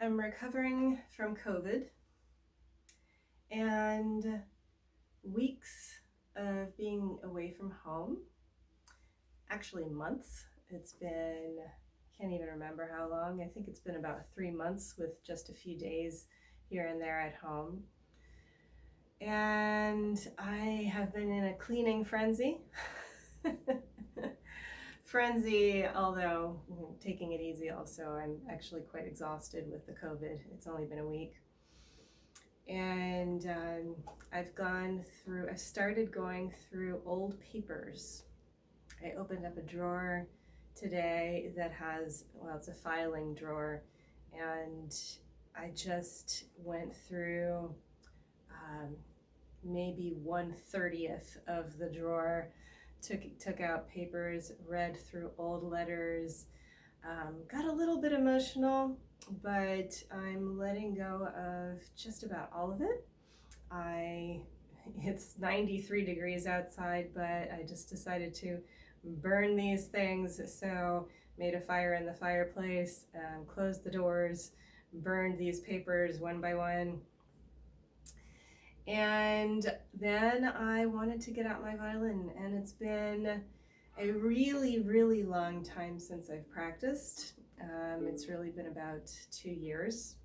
I'm recovering from COVID and weeks of being away from home, actually months. It's been, can't even remember how long. I think it's been about 3 months with just a few days here and there at home. And I have been in a cleaning frenzy. Although taking it easy also. I'm actually quite exhausted with the COVID. It's only been a week. And I started going through old papers. I opened up a drawer today that has, well, it's a filing drawer, and I just went through maybe 1/30th of the drawer, took out papers, read through old letters, got a little bit emotional, but I'm letting go of just about all of it. It's 93 degrees outside, but I just decided to burn these things, so made a fire in the fireplace, closed the doors, burned these papers one by one. And then I wanted to get out my violin, and it's been a really, really long time since I've practiced. It's really been about 2 years,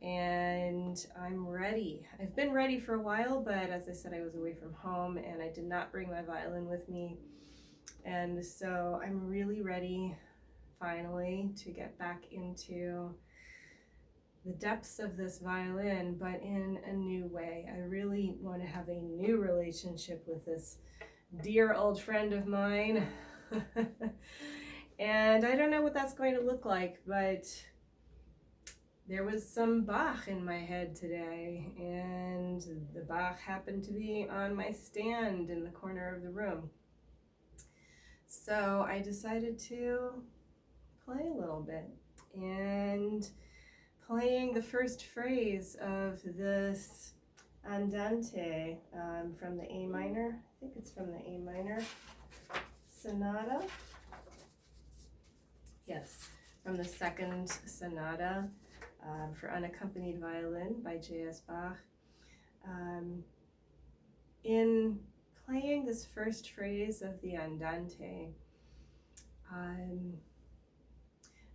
and I'm ready. I've been ready for a while, but as I said, I was away from home and I did not bring my violin with me. And so I'm really ready, finally, to get back into the depths of this violin, but in a new way. I really want to have a new relationship with this dear old friend of mine. And I don't know what that's going to look like, but there was some Bach in my head today, and the Bach happened to be on my stand in the corner of the room. So I decided to play a little bit, and playing the first phrase of this Andante from the A minor. I think it's from the A minor sonata. Yes, from the second sonata for unaccompanied violin by J.S. Bach. In playing this first phrase of the Andante, I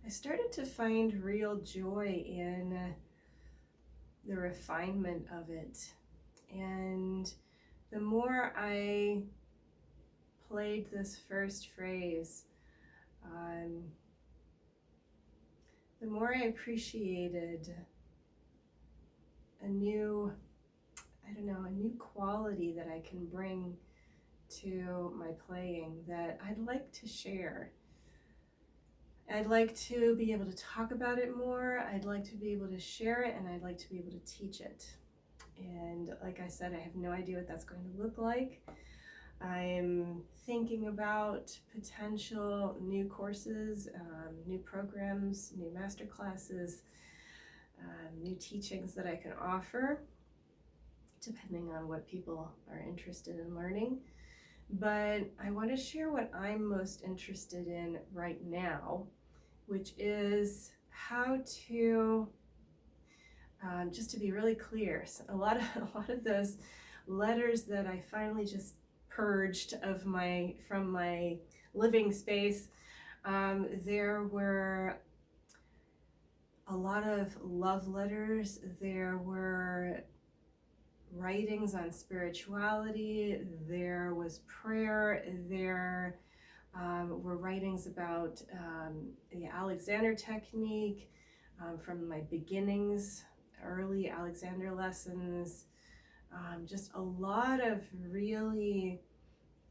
started to find real joy in the refinement of it. And the more I played this first phrase, the more I appreciated a new quality that I can bring to my playing that I'd like to share. I'd like to be able to talk about it more, I'd like to be able to share it, and I'd like to be able to teach it. And like I said, I have no idea what that's going to look like. I'm thinking about potential new courses, new programs, new master classes, new teachings that I can offer, depending on what people are interested in learning. But I want to share what I'm most interested in right now, which is how to, just to be really clear, so a lot of those letters that I finally just purged from my living space, there were a lot of love letters. There were writings on spirituality, there was prayer, there were writings about the Alexander technique from my beginnings, early Alexander lessons, just a lot of really,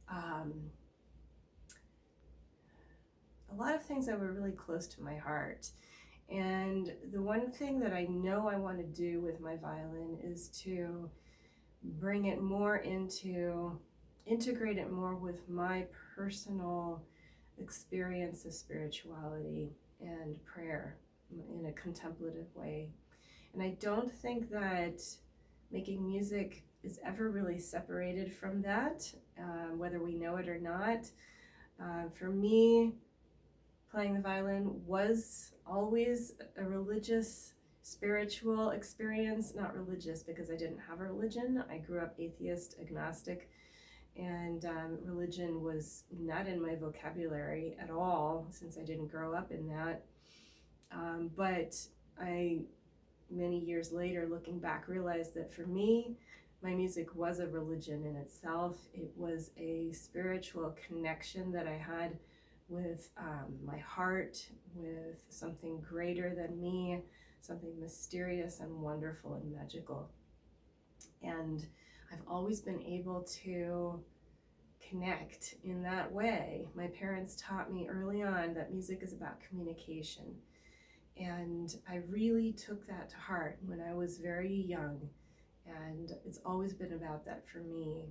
a lot of things that were really close to my heart. And the one thing that I know I want to do with my violin is to bring it more integrate it more with my personal experience of spirituality and prayer in a contemplative way. And I don't think that making music is ever really separated from that, whether we know it or not. For me, playing the violin was always a religious, spiritual experience. Not religious because I didn't have a religion. I grew up atheist, agnostic, and religion was not in my vocabulary at all since I didn't grow up in that. But I, many years later, looking back, realized that for me, my music was a religion in itself. It was a spiritual connection that I had with my heart, with something greater than me, something mysterious and wonderful and magical. And I've always been able to connect in that way. My parents taught me early on that music is about communication. And I really took that to heart when I was very young. And it's always been about that for me.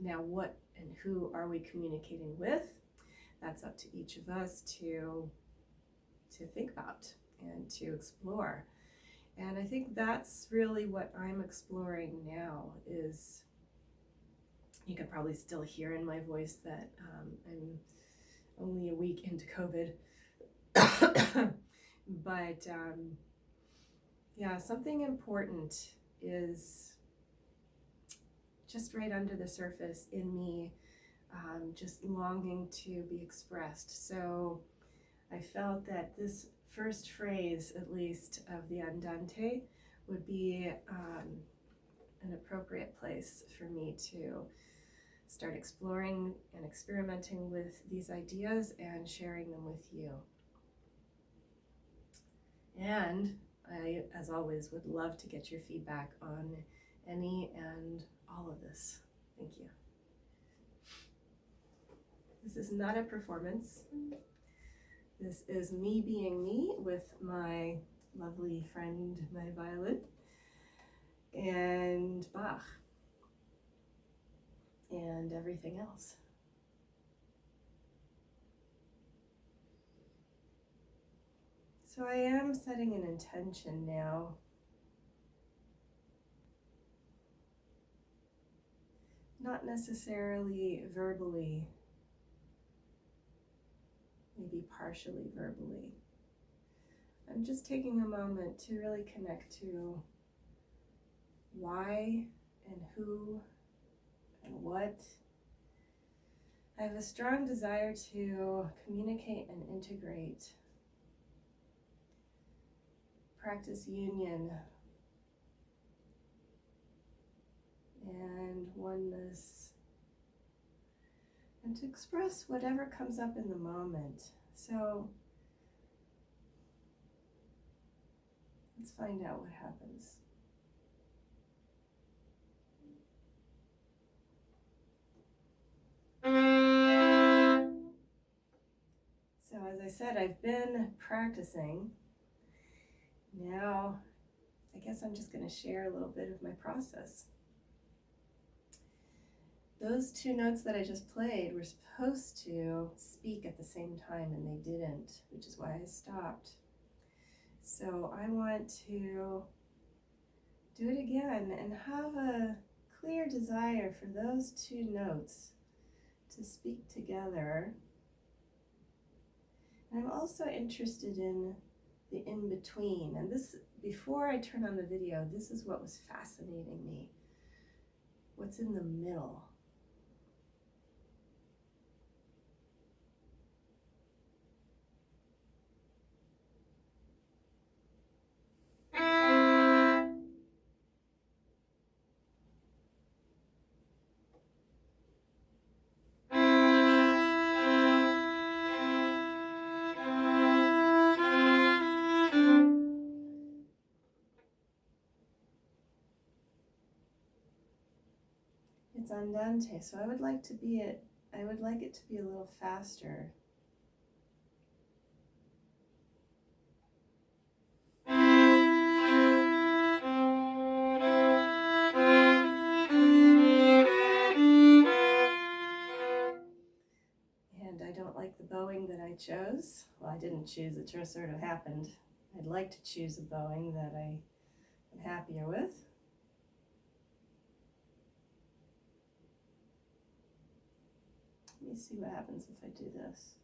Now, what and who are we communicating with? That's up to each of us to think about and to explore. And I think that's really what I'm exploring now. Is you can probably still hear in my voice that I'm only a week into COVID. But yeah, something important is just right under the surface in me, just longing to be expressed. So I felt that this first phrase, at least, of the Andante would be an appropriate place for me to start exploring and experimenting with these ideas and sharing them with you. And I, as always, would love to get your feedback on any and all of this. Thank you. This is not a performance. This is me being me with my lovely friend, my violin, and Bach, and everything else. So I am setting an intention now. Not necessarily verbally, maybe partially verbally. I'm just taking a moment to really connect to why and who and what. I have a strong desire to communicate and integrate, practice union and oneness, and to express whatever comes up in the moment. So let's find out what happens. So as I said, I've been practicing. Now, I guess I'm just going to share a little bit of my process. Those two notes that I just played were supposed to speak at the same time, and they didn't, which is why I stopped. So I want to do it again and have a clear desire for those two notes to speak together. And I'm also interested in the in-between. And this, before I turn on the video, this is what was fascinating me. What's in the middle? It's Andante, so I would like it to be a little faster. And I don't like the bowing that I chose. Well, I didn't choose, it just sort of happened. I'd like to choose a bowing that I am happier with. Let me see what happens if I do this.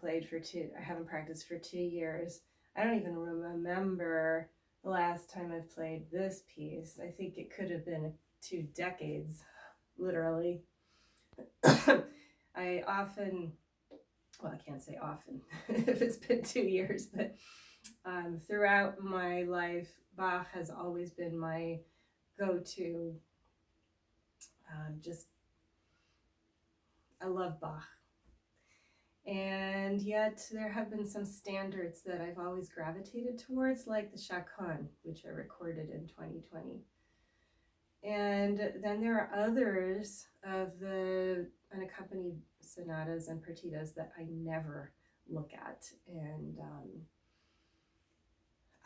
I haven't practiced for 2 years. I don't even remember the last time I've played this piece. I think it could have been 2 decades, literally. I often, well, I can't say often if it's been 2 years, but throughout my life, Bach has always been my go-to. I love Bach. And yet there have been some standards that I've always gravitated towards, like the Chaconne, which I recorded in 2020. And then there are others of the unaccompanied sonatas and partitas that I never look at. And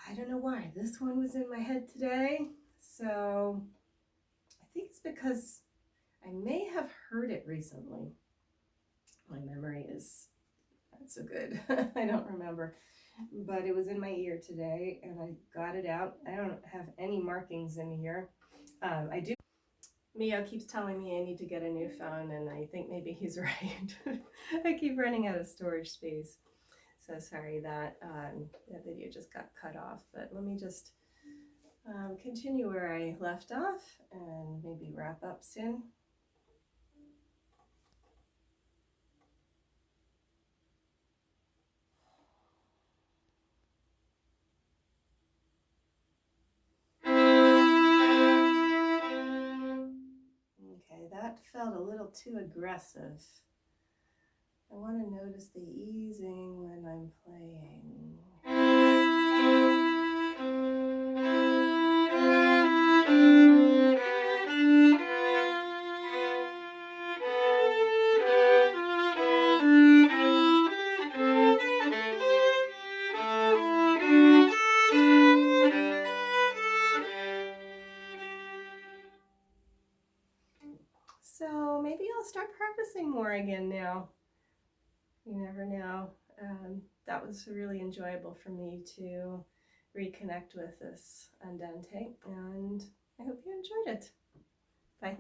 I don't know why. This one was in my head today. So I think it's because I may have heard it recently. My memory is not so good. I don't remember. But it was in my ear today and I got it out. I don't have any markings in here. I do. Mio keeps telling me I need to get a new phone, and I think maybe he's right. I keep running out of storage space. So sorry that that video just got cut off. But let me just continue where I left off and maybe wrap up soon. Okay, that felt a little too aggressive. I want to notice the easing when I'm playing. So maybe I'll start practicing more again now. You never know. That was really enjoyable for me to reconnect with this Andante, and I hope you enjoyed it. Bye.